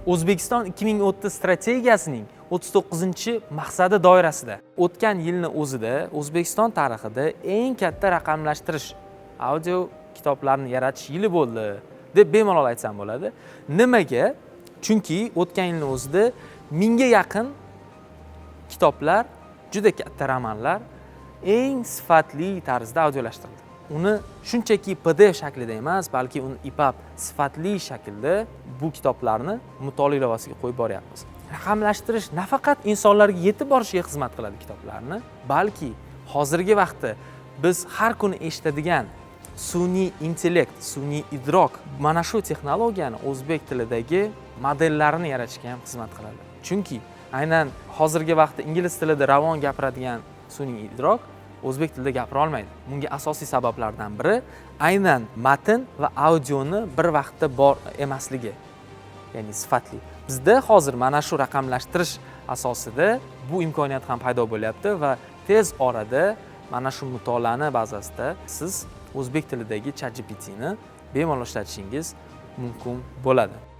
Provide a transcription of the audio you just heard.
O'zbekiston 2030 strategiyasining 39-maqsadi doirasida o'tgan yilni o'zida O'zbekiston tarixida eng katta raqamlashtirish audio kitoblarni yaratish yili bo'ldi deb bemalol aytsam bo'ladi. Nimaga? Chunki o'tgan yilning o'zida 1000 ga yaqin kitoblar, juda katta romanlar eng sifatli tarzda audiolashtirildi. Uni shunchaki PDF shaklida emas, balki uni EPUB sifatli shaklda bu kitoblarni mutolaa ilovasiga qo'yib boryapmiz. Raqamlashtirish nafaqat insonlarga yetib borishiga xizmat qiladi kitoblarni, balki hozirgi vaqtda biz har kuni eshitadigan sun'iy intellekt, sun'iy idrok mana shu texnologiyani o'zbek tilidagi modellarini yaratishga ham xizmat qiladi. Chunki aynan hozirgi vaqtda ingliz tilida ravon gapiradigan sun'iy idrok o'zbek tilida gapira olmaydi. Bunga asosiy sabablardan biri aynan matn va audioni bir vaqtda bor emasligi, ya'ni sifatli. Bizda hozir mana shu raqamlashtirish asosida bu imkoniyat ham paydo bo'lyapti va tez orada mana shu mutolaani bazasida siz o'zbek tilidagi ChatGPT ni bemalol ishlatishingiz mumkin bo'ladi.